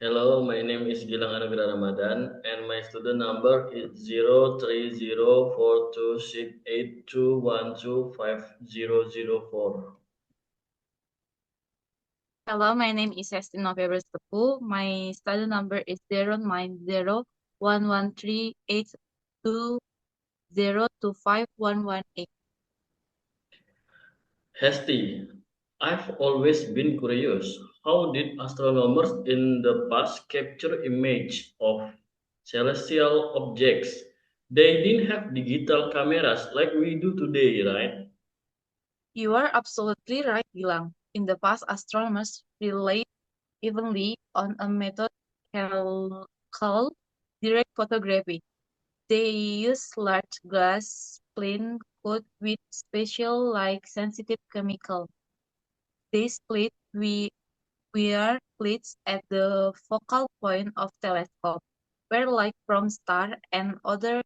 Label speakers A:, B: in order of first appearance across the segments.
A: Hello, my name is Gilang Anugrah Ramadan and my student number is 0304268212500.
B: Hello, my name is Hestina Febres Tepu. My study number is 090113820251118.
A: Hasty, I've always been curious. How did astronomers in the past capture image of celestial objects? They didn't have digital cameras like we do today, right?
B: You are absolutely right, Gilang. In the past, astronomers relied evenly on a method called direct photography. They use large glass plane coated with special like sensitive chemical. They split were placed at the focal point of telescope, where light from star and other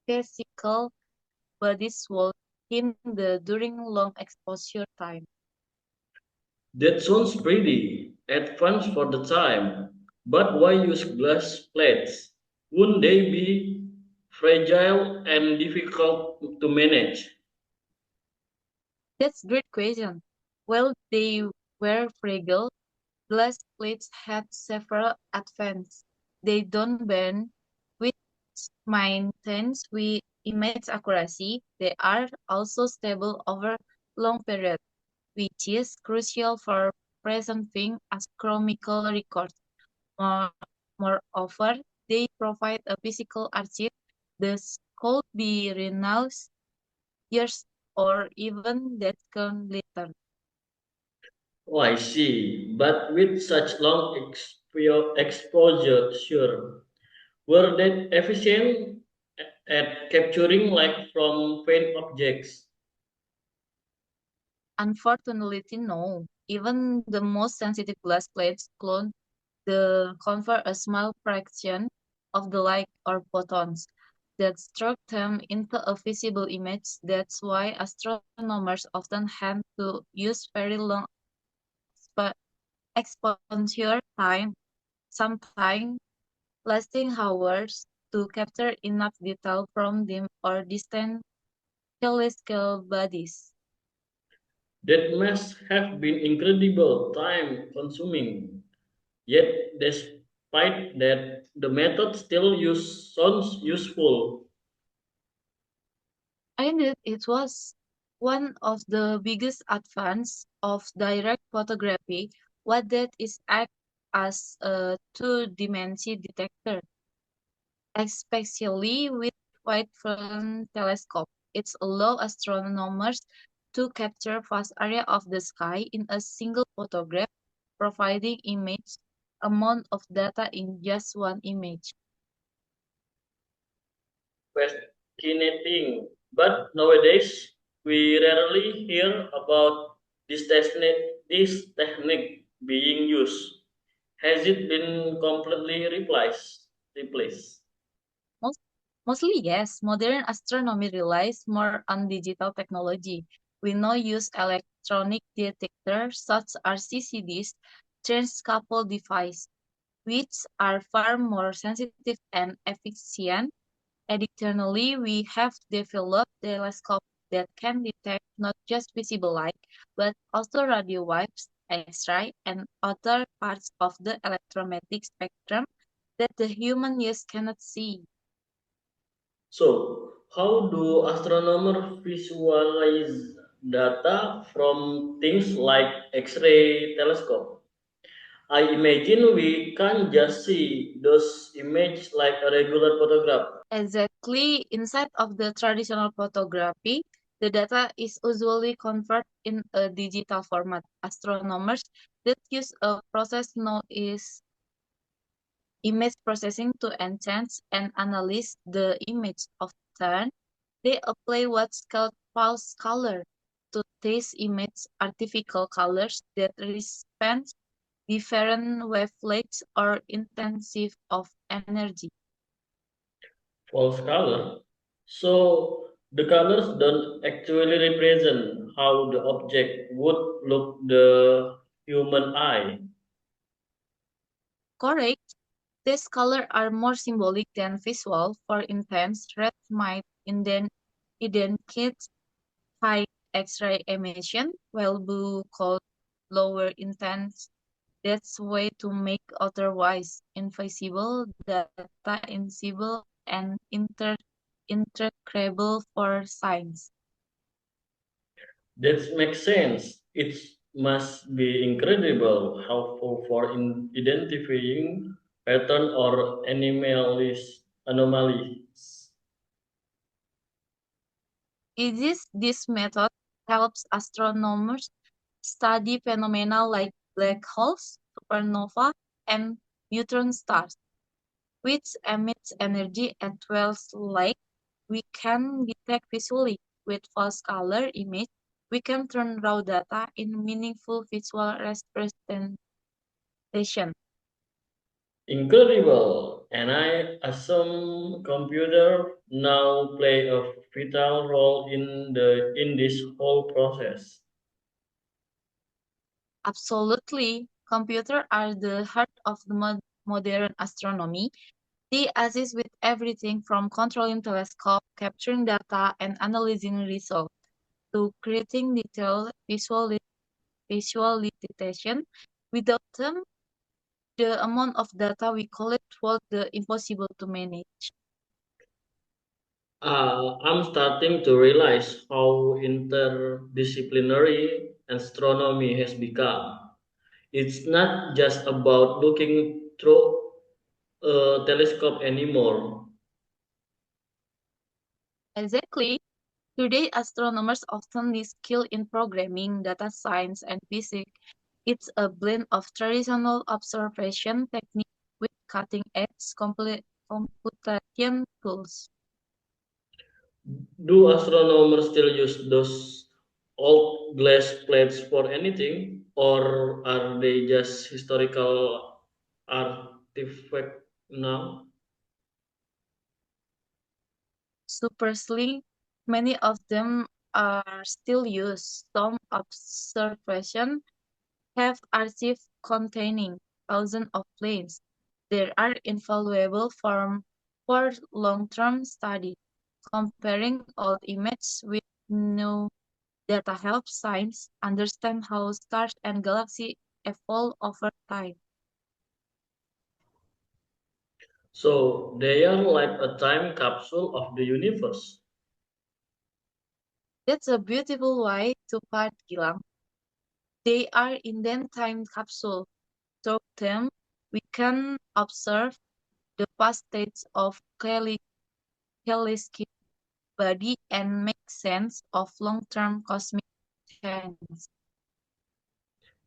B: physical bodies would hit during long exposure time.
A: That sounds pretty advanced for the time, but why use glass plates? Wouldn't they be fragile and difficult to manage?
B: That's great question. While they were fragile, glass plates had several advantages. They don't bend, which maintains we image accuracy. They are also stable over long periods, which is crucial for preserving astronomical records. More, Moreover, they provide a physical archive that could be renounced years or even decades later.
A: Oh, I see. But with such long exposure, sure. Were they efficient at capturing light from faint objects?
B: Unfortunately, no. Even the most sensitive glass plates convert a small fraction of the light or photons that struck them into a visible image. That's why astronomers often have to use very long expo- exposure time, sometimes lasting hours, to capture enough detail from dim or distant celestial bodies.
A: That must have been incredible time consuming. Yet, despite that, the method still sounds useful.
B: And it was one of the biggest advances of direct photography. What that is act as a two-dimensional detector, especially with wide field telescope. It's allow astronomers to capture vast area of the sky in a single photograph, providing immense amount of data in just one image.
A: Fascinating. But nowadays, we rarely hear about this technique being used. Has it been completely replaced?
B: Most, Mostly, yes. Modern astronomy relies more on digital technology. We now use electronic detectors such as CCDs, transcoupled devices, which are far more sensitive and efficient. Additionally, we have developed telescopes that can detect not just visible light, but also radio waves, X-ray, and other parts of the electromagnetic spectrum that the human eyes cannot see.
A: So, how do astronomers visualize data from things like X-ray telescope? I imagine we can't just see those images like a regular photograph.
B: Exactly, inside of the traditional photography, the data is usually converted in a digital format. Astronomers that use a process known as image processing to enhance and analyze the image. Often, they apply what's called false color to these image artificial colors that respond different wavelengths or intensity of energy.
A: False color. So the colors don't actually represent how the object would look the human eye.
B: Correct. These colors are more symbolic than visual. For instance, red might indicate high X-ray emission, while blue called lower intense. That's way to make otherwise invisible data invisible and interpretable for science.
A: That makes sense. It must be incredible helpful for identifying pattern or anomalies.
B: This method helps astronomers study phenomena like black holes, supernova, and neutron stars, which emits energy as well light we can detect visually. With false color image, we can turn raw data in meaningful visual representation.
A: Incredible. And I assume computer now play a vital role in this whole process.
B: Absolutely, computers are the heart of the modern astronomy. They assist with everything from controlling telescope, capturing data, and analyzing results, to creating detailed visualization. Without them, the amount of data we collect was the impossible to manage.
A: I'm starting to realize how interdisciplinary astronomy has become. It's not just about looking through a telescope anymore.
B: Exactly. Today, astronomers often need skill in programming, data science, and physics. It's a blend of traditional observation techniques with cutting-edge computation tools.
A: Do astronomers still use those old glass plates for anything, or are they just historical artifact now?
B: Supersly, many of them are still used. Some observations have archives containing thousands of planes. They are invaluable for long-term study. Comparing old images with new data helps science understand how stars and galaxies evolve over time.
A: So they are like a time capsule of the universe.
B: That's a beautiful way to put it, Gilang. They are in them time capsule. Through them, we can observe the past states of galaxy body and make sense of long-term cosmic change.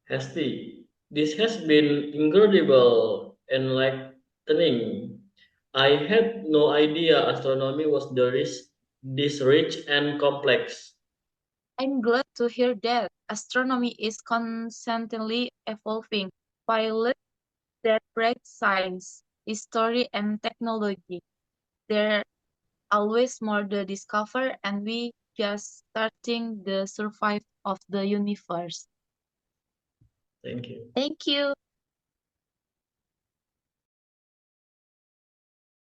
A: Hesti, this has been incredible, enlightening. I had no idea astronomy was this rich and complex.
B: I'm glad to hear that astronomy is constantly evolving. Pilots that break science, history, and technology. There always more to discover, and we just starting the survive of the universe.
A: Thank you.
B: Thank you.